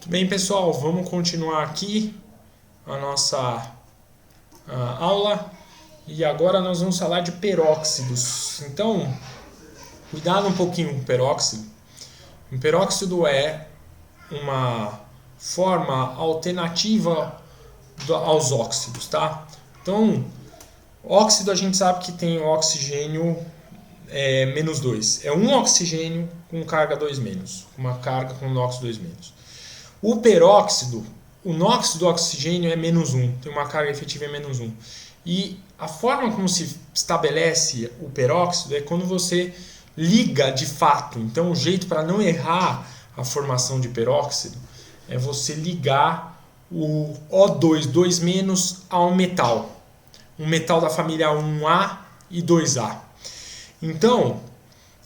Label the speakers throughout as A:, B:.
A: Tudo bem, pessoal? Vamos continuar aqui a nossa aula e agora nós vamos falar de peróxidos. Então, cuidado um pouquinho com o peróxido. O peróxido é uma forma alternativa aos óxidos, tá? Então, óxido a gente sabe que tem oxigênio menos 2. É um oxigênio com carga 2 menos, uma carga com NOx 2 menos. O peróxido, o NOx do oxigênio é menos 1, tem uma carga efetiva menos 1. E a forma como se estabelece o peróxido é quando você liga de fato. Então o jeito para não errar a formação de peróxido é você ligar o O2, 2- ao metal. Um metal da família 1A e 2A. Então,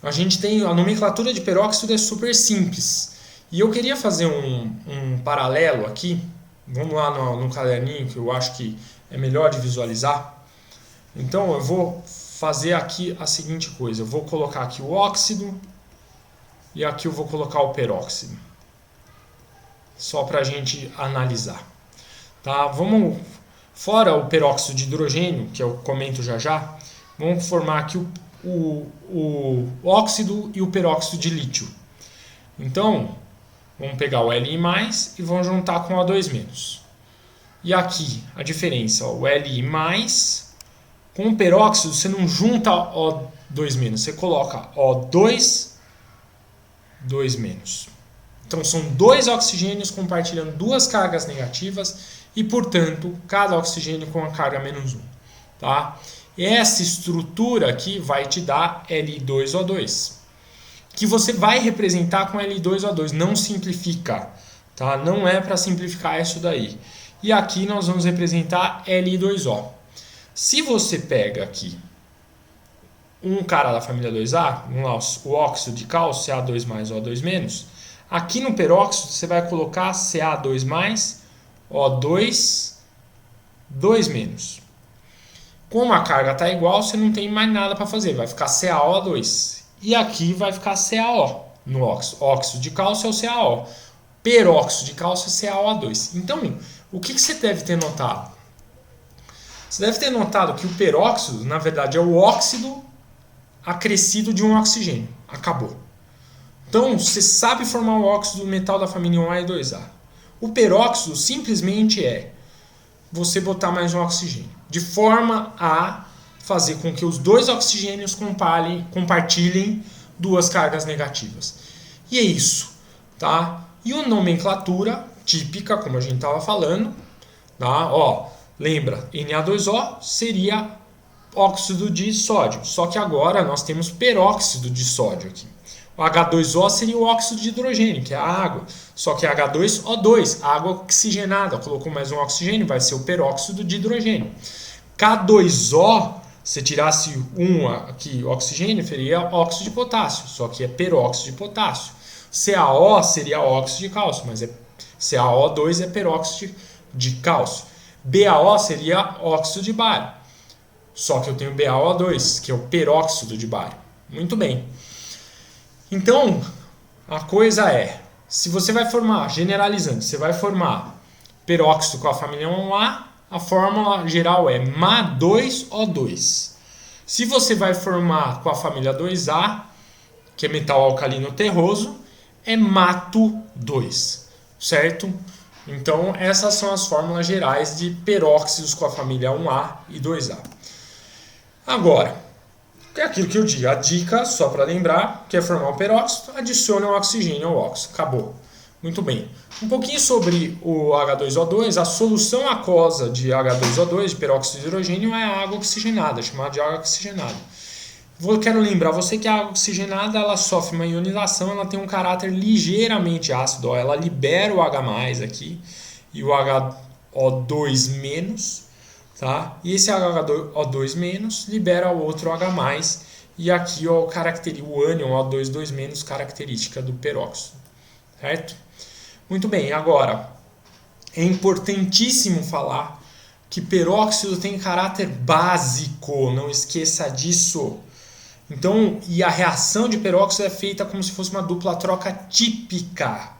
A: a gente tem a nomenclatura de peróxido é super simples. E eu queria fazer um paralelo aqui. Vamos lá no caderninho que eu acho que é melhor de visualizar. Então eu vou fazer aqui a seguinte coisa. Eu vou colocar aqui o óxido e aqui eu vou colocar o peróxido. Só para a gente analisar. Tá? Vamos, fora o peróxido de hidrogênio, que eu comento já, vamos formar aqui o óxido e o peróxido de lítio. Então, vamos pegar o Li+, e vamos juntar com o O2-. E aqui, a diferença, o Li+, com o peróxido, você não junta O2-, você coloca O2, 2-. Então, são dois oxigênios compartilhando duas cargas negativas e, portanto, cada oxigênio com a carga menos 1. Tá? Essa estrutura aqui vai te dar Li2O2. Que você vai representar com Li2O2, não simplifica, tá? Não é para simplificar isso daí. E aqui nós vamos representar Li2O. Se você pega aqui um cara da família 2A, o óxido de cálcio, Ca2+, O2-, aqui no peróxido você vai colocar Ca2+, O2, 2-. Como a carga está igual, você não tem mais nada para fazer, vai ficar CaO2. E aqui vai ficar CaO no óxido. Óxido de cálcio é o CaO. Peróxido de cálcio é CaO2. Então, o que você deve ter notado? Você deve ter notado que o peróxido, na verdade, é o óxido acrescido de um oxigênio. Acabou. Então, você sabe formar o óxido do metal da família 1A e 2A. O peróxido simplesmente é você botar mais um oxigênio. De forma a fazer com que os dois oxigênios compartilhem duas cargas negativas. E é isso, tá? E a nomenclatura típica, como a gente estava falando, tá? Ó, lembra, Na2O seria óxido de sódio, só que agora nós temos peróxido de sódio aqui. O H2O seria o óxido de hidrogênio, que é a água, só que é H2O2, água oxigenada, colocou mais um oxigênio, vai ser o peróxido de hidrogênio. K2O, se tirasse um aqui, oxigênio, seria óxido de potássio, só que é peróxido de potássio. CaO seria óxido de cálcio, mas CaO2 é peróxido de cálcio. BaO seria óxido de bário, só que eu tenho BaO2, que é o peróxido de bário. Muito bem. Então, a coisa é, se você vai formar, generalizando, você vai formar peróxido com a família 1A, a fórmula geral é Ma2O2. Se você vai formar com a família 2A, que é metal alcalino terroso, é Mato2, certo? Então, essas são as fórmulas gerais de peróxidos com a família 1A e 2A. Agora, é aquilo que eu digo, a dica, só para lembrar, quer formar um peróxido, adicione um oxigênio ao óxido. Acabou. Muito bem. Um pouquinho sobre o H2O2. A solução aquosa de H2O2, de peróxido de hidrogênio, é a água oxigenada, chamada de água oxigenada. Quero lembrar você que a água oxigenada ela sofre uma ionização, ela tem um caráter ligeiramente ácido. Ó, ela libera o H+, aqui e o HO2-. Tá? E esse HO2- libera o outro H+, e aqui ó, o ânion O2, 2-, característica do peróxido. Certo? Muito bem, agora é importantíssimo falar que peróxido tem caráter básico, não esqueça disso. Então, e a reação de peróxido é feita como se fosse uma dupla troca típica,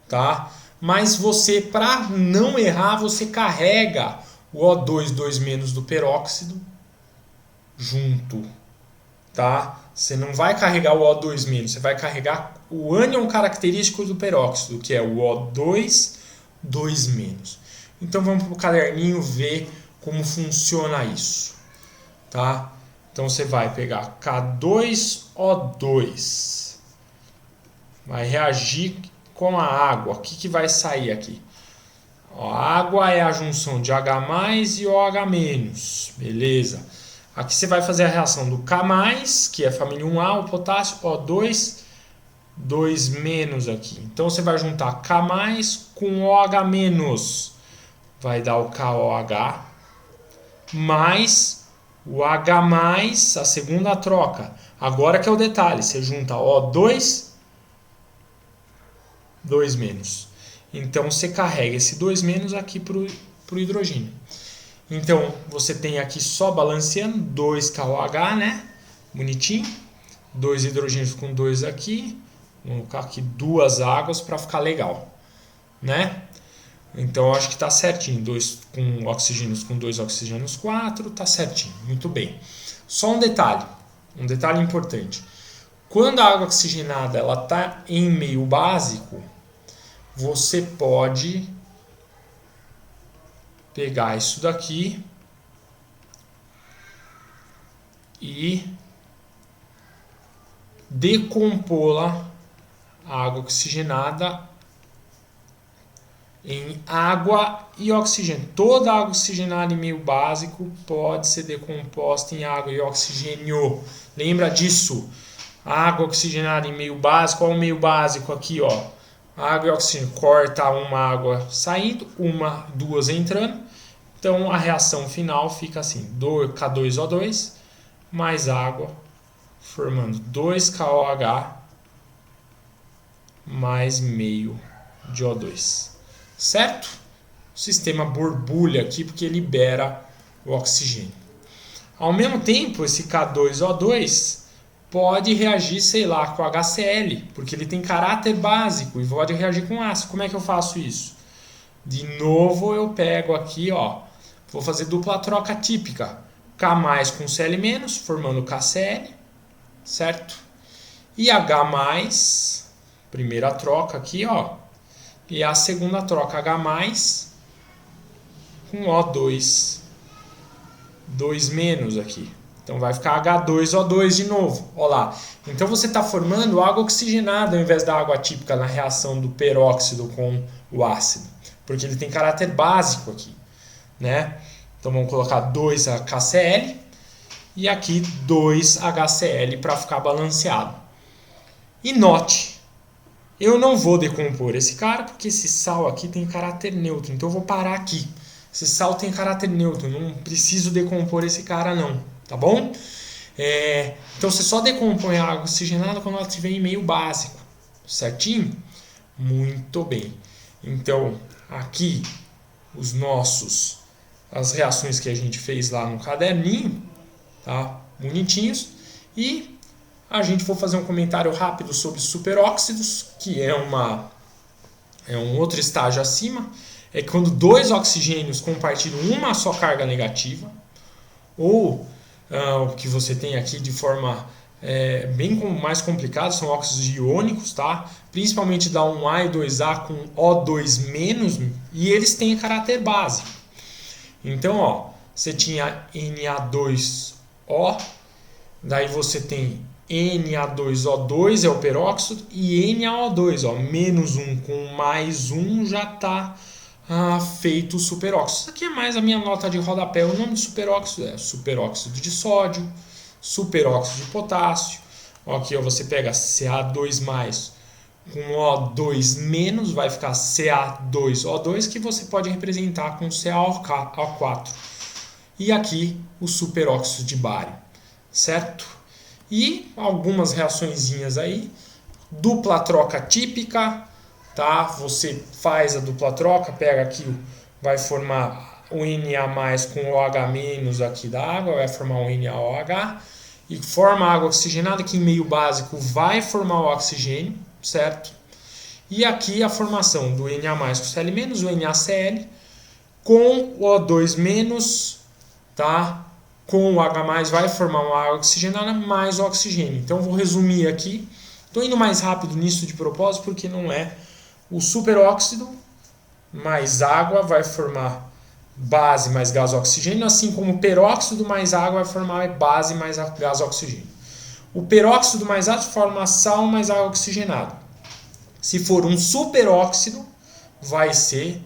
A: tá? mas você, para não errar, você carrega o O2 2- do peróxido junto, tá? Você não vai carregar o O2-, você vai carregar o ânion característico do peróxido, que é o O2 2-. Então vamos para o caderninho ver como funciona isso, tá? Então você vai pegar K2O2, vai reagir com a água. O que vai sair aqui? Ó, a água é a junção de H+ e OH-, beleza? Aqui você vai fazer a reação do K+, que é a família 1A, o potássio, O2, 2- aqui. Então você vai juntar K+ com OH-, vai dar o KOH, mais o H+, a segunda troca. Agora que é o detalhe, você junta O2, 2-. Então você carrega esse 2- aqui para o hidrogênio. Então você tem aqui só balanceando 2KOH, né? Bonitinho. 2 hidrogênios com 2 aqui. Vou colocar aqui 2 águas para ficar legal, né? Então eu acho que está certinho. 2 com oxigênios com 2 oxigênios 4, tá certinho. Muito bem. Só um detalhe importante. Quando a água oxigenada ela está em meio básico, você pode pegar isso daqui e decompô-la, a água oxigenada, em água e oxigênio. Toda água oxigenada em meio básico pode ser decomposta em água e oxigênio. Lembra disso? Água oxigenada em meio básico. Olha o meio básico aqui, ó. Água e oxigênio. Corta uma água saindo, duas entrando. Então a reação final fica assim: K2O2 mais água, formando 2KOH mais meio de O2. Certo? O sistema borbulha aqui porque libera o oxigênio. Ao mesmo tempo, esse K2O2 pode reagir, sei lá, com HCl, porque ele tem caráter básico e pode reagir com ácido. Como é que eu faço isso? De novo eu pego aqui, ó, vou fazer dupla troca típica. K+ com Cl-, formando KCl, certo? E H+, primeira troca aqui, ó, e a segunda troca H+ com O2, 2- aqui. Então vai ficar H2O2 de novo. Olha lá. Então você está formando água oxigenada ao invés da água típica na reação do peróxido com o ácido. Porque ele tem caráter básico aqui, né? Então vamos colocar 2HCl e aqui 2HCl para ficar balanceado. E note, eu não vou decompor esse cara porque esse sal aqui tem caráter neutro. Então eu vou parar aqui. Esse sal tem caráter neutro, não preciso decompor esse cara não, tá bom? Então você só decompõe a água oxigenada quando ela estiver em meio básico, certinho? Muito bem. Então aqui as reações que a gente fez lá no caderninho, tá? Bonitinhos. E a gente for fazer um comentário rápido sobre superóxidos, que é um outro estágio acima. É quando dois oxigênios compartilham uma só carga negativa, ou o que você tem aqui de forma bem mais complicada, são óxidos iônicos, tá? Principalmente da 1A e 2A com O2-, e eles têm caráter básico. Então, ó, você tinha Na2O, daí você tem Na2O2 é o peróxido e NaO2, ó, -1 com +1 já está feito o superóxido. Isso aqui é mais a minha nota de rodapé. O nome de superóxido é superóxido de sódio, superóxido de potássio. Aqui ó, você pega Ca2+ com O2-, vai ficar Ca2O2, que você pode representar com CaO4. E aqui o superóxido de bário, certo? E algumas reaçõezinhas aí. Dupla troca típica, tá? Você faz a dupla troca, pega aqui, vai formar o Na+ com OH- aqui da água, vai formar o NaOH e forma a água oxigenada, que em meio básico vai formar o oxigênio, certo? E aqui a formação do Na mais com Cl menos, o NaCl, com o O2 menos, tá? Com o H+, vai formar uma água oxigenada mais o oxigênio. Então, vou resumir aqui. Estou indo mais rápido nisso de propósito, porque não é o superóxido mais água vai formar base mais gás oxigênio, assim como o peróxido mais água vai formar base mais gás oxigênio. O peróxido mais ácido forma sal mais água oxigenada. Se for um superóxido, vai ser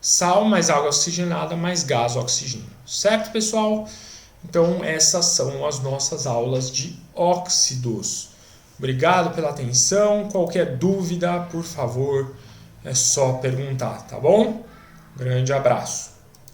A: sal mais água oxigenada mais gás oxigênio. Certo, pessoal? Então, essas são as nossas aulas de óxidos. Obrigado pela atenção. Qualquer dúvida, por favor, é só perguntar, tá bom? Grande abraço.